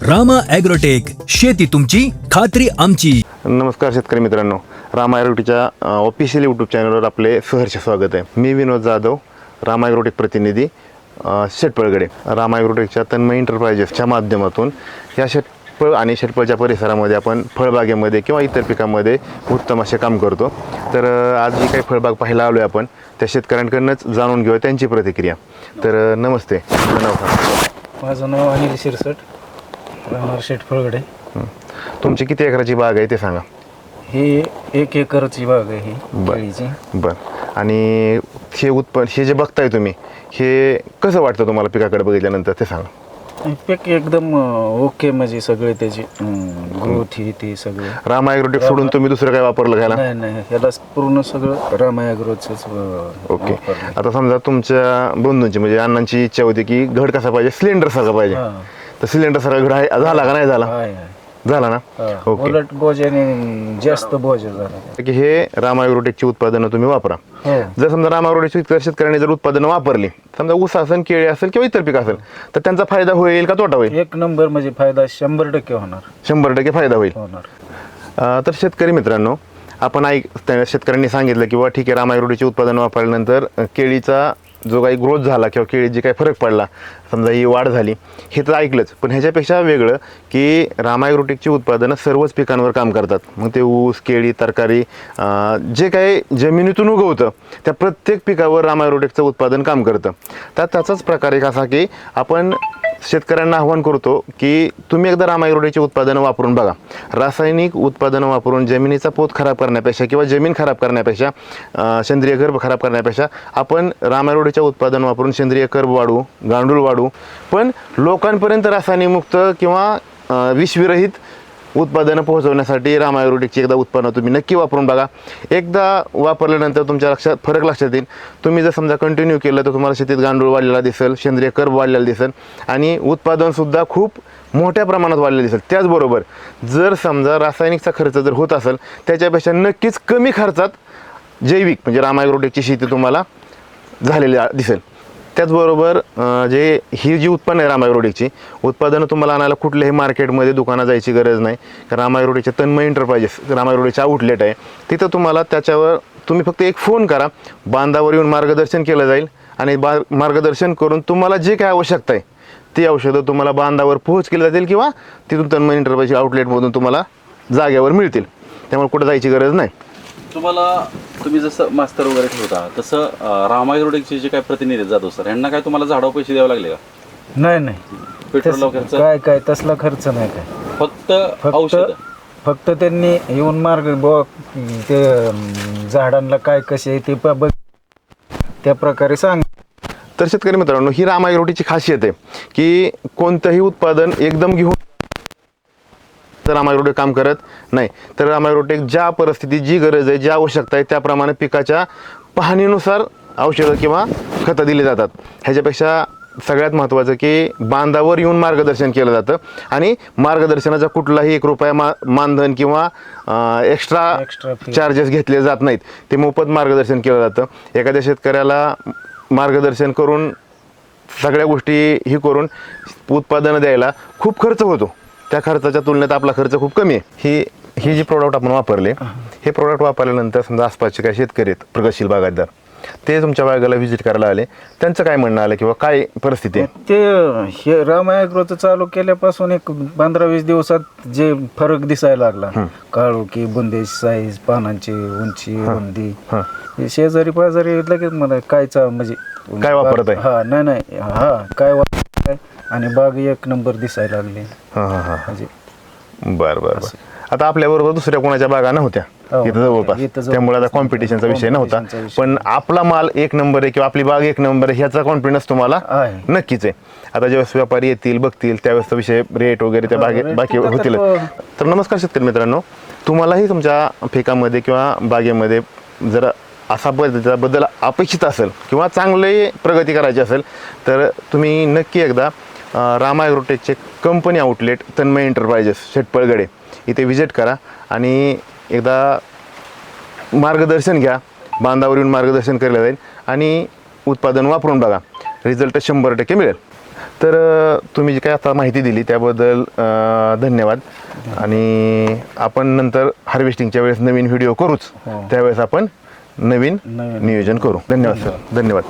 Rama agrotech, शेती तुमची, खात्री आमची. नमस्कार शेतकरी मित्रांनो, रामा ॲग्रोटेकच्या ऑफिशियल यूट्यूब चॅनलवर आपले सहर्ष स्वागत आहे. मी विनोद जाधव, रामा ॲग्रोटेक प्रतिनिधी शेटपळगडे. रामा ॲग्रोटेकच्या तन्मय एंटरप्राइजेसच्या माध्यमातून या शेटपळ आणि शेटपळच्या परिसरामध्ये आपण फळबागेमध्ये किंवा इतर पिकांमध्ये उत्तम असे काम करतो. तर आज जी काही फळबाग पाहायला आलो आहे आपण, त्या शेतकऱ्यांकडूनच जाणून घेऊया त्यांची प्रतिक्रिया. तर नमस्ते. माझं नाव अनिल शिरसट, राहणार शेटफळगडे. तुमची किती एकराची बाग आहे ते सांगा. ही 1 एकरची बाग आहे ही केळीची. बरं. आणि हे जे बघताय तुम्ही, हे कसं वाटतं तुम्हाला पिकाकडे बघितल्यानंतर ते सांगा. पीक एकदम ओके, म्हणजे सगळे त्याची ग्रोथ ही ती सगळं. रामा ॲग्रोटेक सोडून तुम्ही दुसरं काय वापरलं घ्यायला? नाही, याला पूर्ण सगळं रामा ॲग्रोचंच. ओके. आता समजा तुमच्या बंधूंची म्हणजे अण्णांची इच्छा होती की घड कसा पाहिजे, सिलेंडर सारखा पाहिजे, तर सिलेंडर सारखा घड आहे, झाला का नाही झाला? झाला ना? ओके. उलट बोजाने जास्त बोजा झाला की हे रामा ॲग्रोटेकची उत्पादनं तुम्ही वापरा. जर समजा रामा ॲग्रोटेकची शेतकऱ्यांनी जर उत्पादनं वापरली, समजा ऊस असेल, केळी असेल किंवा इतर पीक असेल, तर त्यांचा फायदा होईल का तोटा होईल? 1 नंबर, म्हणजे फायदा 100% होणार. 100% फायदा होईल. तर शेतकरी मित्रांनो, आपण शेतकऱ्यांनी सांगितलं की बाबा ठीक आहे, रामा ॲग्रोटेकची उत्पादनं वापरल्यानंतर केळीचा जो काही ग्रोथ झाला किंवा केळी जी काही फरक पडला, समजा ही वाढ झाली, हे तर ऐकलंच. पण ह्याच्यापेक्षा वेगळं की रामा ॲग्रोटेकची उत्पादनं सर्वच पिकांवर काम करतात. मग ते ऊस, केळी, तरकारी, जे काही जमिनीतून उगवतं त्या प्रत्येक पिकावर रामा ॲग्रोटेकचं उत्पादन काम करतं. त्याचाच प्रकार एक असा की आपण शेतकऱ्यांना आव्हान करतो की तुम्ही एकदा रामा ॲग्रोटेकची उत्पादनं वापरून बघा. रासायनिक उत्पादनं वापरून जमिनीचा पोत खराब करण्यापेक्षा किंवा जमीन खराब करण्यापेक्षा, सेंद्रिय गर्भ खराब करण्यापेक्षा आपण रामा ॲग्रोटेकच्या उत्पादन वापरून सेंद्रिय कर्ब वाढवू, गांडूळ वाढवू, पण लोकांपर्यंत रासायनिक मुक्त किंवा विषविरहित उत्पादनं पोहोचवण्यासाठी रामा ॲग्रोटेकची एकदा उत्पादनं तुम्ही नक्की वापरून बघा. एकदा वापरल्यानंतर तुमच्या फरक लक्षात येईल. तुम्ही जर समजा कंटिन्यू केलं तर तुम्हाला शेतीत गांडूळ वाढलेला दिसेल, सेंद्रिय कर्ब वाढलेला दिसेल आणि उत्पादनसुद्धा खूप मोठ्या प्रमाणात वाढलेलं दिसेल. त्याचबरोबर जर समजा रासायनिकचा खर्च जर होत असेल, त्याच्यापेक्षा नक्कीच कमी खर्चात जैविक म्हणजे रामा ॲग्रोटेकची शेती तुम्हाला झालेली दिसेल. त्याचबरोबर ही जी उत्पन्न आहे रामा ॲग्रोटेकची उत्पादनं तुम्हाला आणायला कुठल्याही मार्केटमध्ये दुकानात जायची गरज नाही. रामा ॲग्रोटेकचे तन्मय एंटरप्राइजेस रामा ॲग्रोटेकचे आउटलेट आहे, तिथं तुम्हाला त्याच्यावर तुम्ही फक्त एक फोन करा, बांधावर येऊन मार्गदर्शन केलं जाईल आणि मार्गदर्शन करून तुम्हाला जे काय आवश्यकता आहे ती औषधं तुम्हाला बांधावर पोहोच केली जातील किंवा तिथून तन्मय एंटरप्राइज आउटलेटमधून तुम्हाला जाग्यावर मिळतील. त्यामुळे कुठं जायची गरज नाही. तुम्ही जसं मास्तर वगैरे ठेवता तसं रामा ॲग्रोटेकचे जे काय प्रतिनिधी जाधव सर, यांना काय तुम्हाला झाडावर पैसे द्यावे लागले का? नाही, पेट्रोल खर्च काय तसला खर्च नाही. काय फक्त औषध? फक्त त्यांनी येऊन ते झाडांना काय कसे ते बघ त्या प्रकारे सांग. तर शेतकरी मित्रांनो, ही रामा ॲग्रोटेकची खासियत आहे की कोणतंही उत्पादन एकदम घेऊन रामा ॲग्रोटेक काम करत नाही. तर रामा ॲग्रोटेक ज्या परिस्थितीत जी गरज आहे, जी आवश्यकता आहे त्याप्रमाणे पिकाच्या पाहणीनुसार औषधं किंवा खतं दिली जातात. ह्याच्यापेक्षा सगळ्यात महत्त्वाचं की बांधावर येऊन मार्गदर्शन केलं जातं आणि मार्गदर्शनाचा कुठलाही 1 रुपया मानधन किंवा एक्स्ट्रा चार्जेस घेतले जात नाहीत. ते मोफत मार्गदर्शन केलं जातं. एखाद्या शेतकऱ्याला मार्गदर्शन करून सगळ्या गोष्टी ही करून उत्पादनं द्यायला खूप खर्च होतो. त्या खर्चाच्या तुलनेत आपला खर्च खूप कमी आहे. ही जी प्रोडक्ट आपण वापरले, हे प्रोडक्ट वापरल्यानंतर समजा आसपासचे काही शेतकरी आहेत, प्रगतशील बागायतदार, ते तुमच्या बागेला व्हिजिट करायला आले, त्यांचं काय म्हणणं आलं किंवा काय परिस्थिती आहे? ते हे रामा ॲग्रोचं चालू केल्यापासून एक 15-20 दिवसात जे फरक दिसायला लागला, काळोखी, बुंदे साईज, पानांची उंची, रुंदी, शेजारी पाजारी लगेच मला म्हणजे काय वापरत आहे? नाही काय वापरत आहे आणि बाग 1 नंबर दिसायला लागली. म्हणजे बरं. आता आपल्याबरोबर दुसऱ्या कोणाच्या बागा नव्हत्या इथं जवळपास, त्यामुळे आता कॉम्पिटिशनचा विषय नव्हता. पण आपला माल 1 नंबर आहे किंवा आपली बाग 1 नंबर आहे ह्याचा कॉन्फिडन्स तुम्हाला नक्कीच आहे. आता ज्यावेळेस व्यापारी येतील, बघतील, त्यावेळेस विषय रेट वगैरे त्या बाकी होतील. तर नमस्कार शेतकरी मित्रांनो, तुम्हालाही तुमच्या पिकामध्ये किंवा बागेमध्ये जर असा बदल अपेक्षित असेल किंवा चांगली प्रगती करायची असेल तर तुम्ही नक्की एकदा रामा ॲग्रोटेकचे company outlet Tanmay enterprises Shetphalgade इथे व्हिजिट करा आणि एकदा मार्गदर्शन घ्या. बांधावर येऊन मार्गदर्शन केलं जाईल आणि उत्पादन वापरून बघा, रिझल्ट 100% मिळेल. तर तुम्ही जी काय आता माहिती दिली त्याबद्दल धन्यवाद. आणि आपण नंतर हार्वेस्टिंगच्या वेळेस नवीन व्हिडिओ करूच, त्यावेळेस आपण नवीन नियोजन करू. धन्यवाद सर, धन्यवाद.